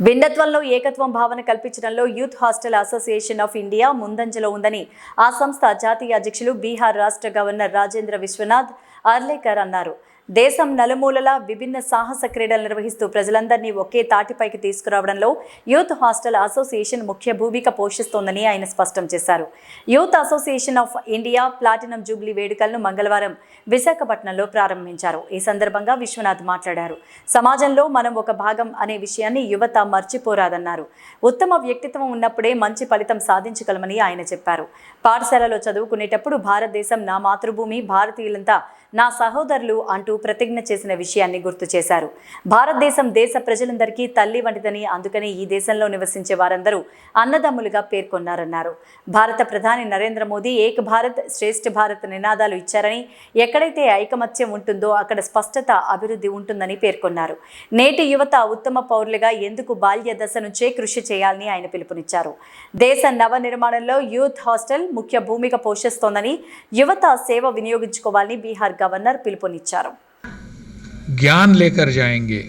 భిన్నత్వంలో ఏకత్వం భావన కల్పించడంలో youth hostel association of India ముందంజలో ఉందని ఆ సంస్థ జాతీయ అధ్యక్షులు బీహార్ రాష్ట్ర గవర్నర్ రాజేంద్ర విశ్వనాథ్ అర్లేకర్ అన్నారు. దేశం నలుమూలలా విభిన్న సాహస క్రీడలు నిర్వహిస్తూ ప్రజలందరినీ ఒకే తాటిపైకి తీసుకురావడంలో యూత్ హాస్టల్ అసోసియేషన్ ముఖ్య భూమిక పోషిస్తోందని ఆయన స్పష్టం చేశారు. Youth association of India platinum Jubilee వేడుకలను మంగళవారం విశాఖపట్నంలో ప్రారంభించారు. ఈ సందర్భంగా విశ్వనాథ్ మాట్లాడారు. సమాజంలో మనం ఒక భాగం అనే విషయాన్ని యువత మర్చిపోరాదన్నారు. ఉత్తమ వ్యక్తిత్వం ఉన్నప్పుడే మంచి ఫలితం సాధించగలమని ఆయన చెప్పారు. పాఠశాలలో చదువుకునేటప్పుడు భారతదేశం నా మాతృభూమి, భారతీయులంతా నా సహోదరులు అంటూ ప్రతిజ్ఞ చేసిన విషయాన్ని గుర్తు చేశారు. భారతదేశం దేశ ప్రజలందరికీ తల్లి వంటిదని, అందుకని ఈ దేశంలో నివసించే వారందరూ అన్నదమ్ములుగా పేర్కొన్నారన్నారు. భారత ప్రధాని నరేంద్ర మోదీ ఏక్ భారత్ శ్రేష్ఠ భారత్ నినాదాలు ఇచ్చారని, ఎక్కడైతే ఐకమత్యం ఉంటుందో అక్కడ స్పష్టత, అభివృద్ధి ఉంటుందని పేర్కొన్నారు. నేటి యువత ఉత్తమ పౌరులుగా ఎందుకు బాల్య దశ నుంచే కృషి చేయాలని ఆయన పిలుపునిచ్చారు. దేశ నవ నిర్మాణంలో యూత్ హాస్టల్ ముఖ్య భూమిక పోషిస్తోందని, యువత సేవ వినియోగించుకోవాలని బీహార్ गवर्नर पिलुपुनिच्चारू. ज्ञान लेकर जाएंगे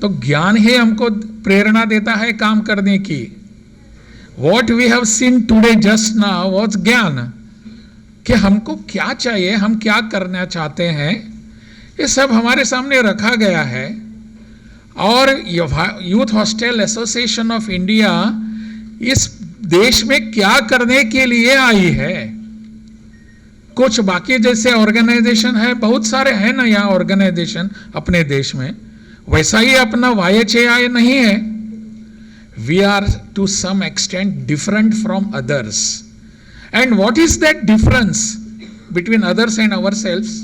तो ज्ञान ही हमको प्रेरणा देता है काम करने की. What we have seen today just now was ज्ञान, कि हमको क्या चाहिए, हम क्या करना चाहते हैं, ये सब हमारे सामने रखा गया है. और youth hostel association of India इस देश में क्या करने के लिए आई है. कुछ बाकी जैसे ऑर्गेनाइजेशन है, बहुत सारे हैं ना यहाँ ऑर्गेनाइजेशन अपने देश में, वैसा ही अपना YHAI नहीं है. We are to some extent different from others. And what is that difference between others and ourselves?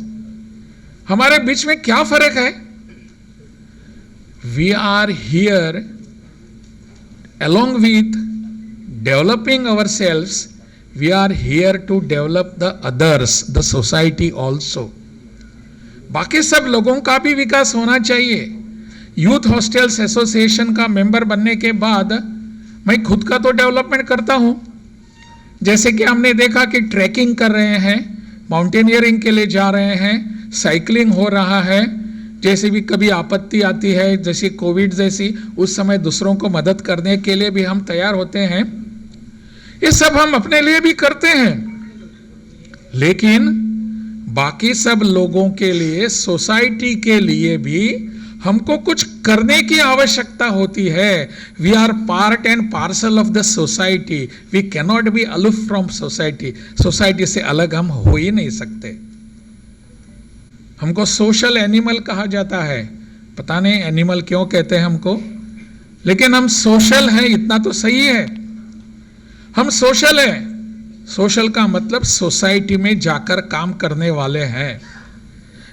हमारे बीच में क्या फर्क है? We are here along with developing ourselves, we are here to develop the others, the society also. बाकी सब लोगों का भी विकास होना चाहिए. यूथ हॉस्टल्स एसोसिएशन का मेंबर बनने के बाद मैं खुद का तो डेवलपमेंट करता हूँ. जैसे कि हमने देखा कि ट्रैकिंग कर रहे हैं, माउंटेनियरिंग के लिए जा रहे हैं, साइकिलिंग हो रहा है. जैसे भी कभी आपत्ति आती है, जैसे कोविड जैसी, उस समय दूसरों को मदद करने के लिए भी हम तैयार होते हैं. ये सब हम अपने लिए भी करते हैं, लेकिन बाकी सब लोगों के लिए, सोसाइटी के लिए भी हमको कुछ करने की आवश्यकता होती है. We are part and parcel of the society. We can not be aloof from society. Society से अलग हम हो ही नहीं सकते. हमको सोशल एनिमल कहा जाता है. पता नहीं एनिमल क्यों कहते हैं हमको, लेकिन हम सोशल हैं, इतना तो सही है. हम सोशल हैं. सोशल का मतलब सोसाइटी में जाकर काम करने वाले हैं.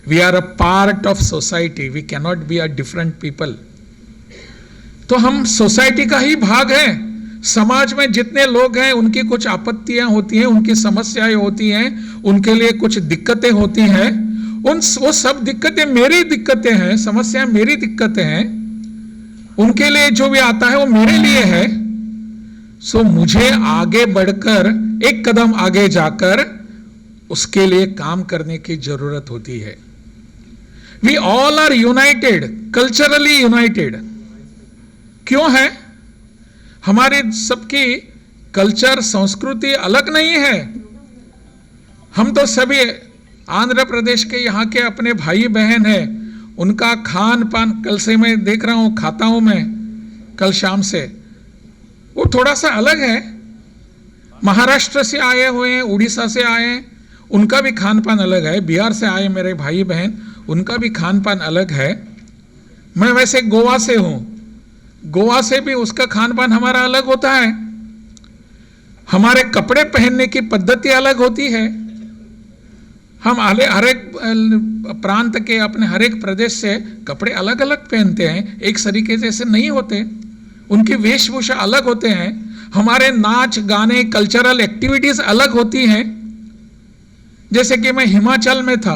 We are a part of society. We can not be a different people. तो हम सोसाइटी का ही भाग हैं. समाज में जितने लोग हैं उनकी कुछ आपत्तियां होती हैं, उनकी समस्याएं होती हैं, उनके लिए कुछ दिक्कतें होती हैं. वो सब दिक्कतें मेरी दिक्कतें हैं, समस्याएं मेरी दिक्कतें हैं. उनके लिए जो भी आता है वो मेरे लिए है. सो मुझे आगे बढ़कर एक कदम आगे जाकर उसके लिए काम करने की जरूरत होती है. We all are united, culturally united. क्यों है? हमारे सबकी कल्चर, संस्कृति अलग नहीं है. हम तो सभी आंध्र प्रदेश के यहाँ के अपने भाई बहन हैं. उनका खान पान कल से मैं देख रहा हूँ, खाता हूँ मैं कल शाम से, वो थोड़ा सा अलग है. महाराष्ट्र से आए हुए हैं, उड़ीसा से आए हैं, उनका भी खान पान अलग है. बिहार से आए मेरे भाई बहन, उनका भी खान पान अलग है. मैं वैसे गोवा से हूँ, गोवा से भी उसका खान पान हमारा अलग होता है. हमारे कपड़े पहनने की पद्धति अलग होती है. हम हर एक प्रांत के, अपने हर एक प्रदेश से कपड़े अलग अलग पहनते हैं, एक तरीके जैसे नहीं होते. उनकी वेशभूषा अलग होते हैं. हमारे नाच गाने, कल्चरल एक्टिविटीज अलग होती हैं. जैसे कि मैं हिमाचल में था,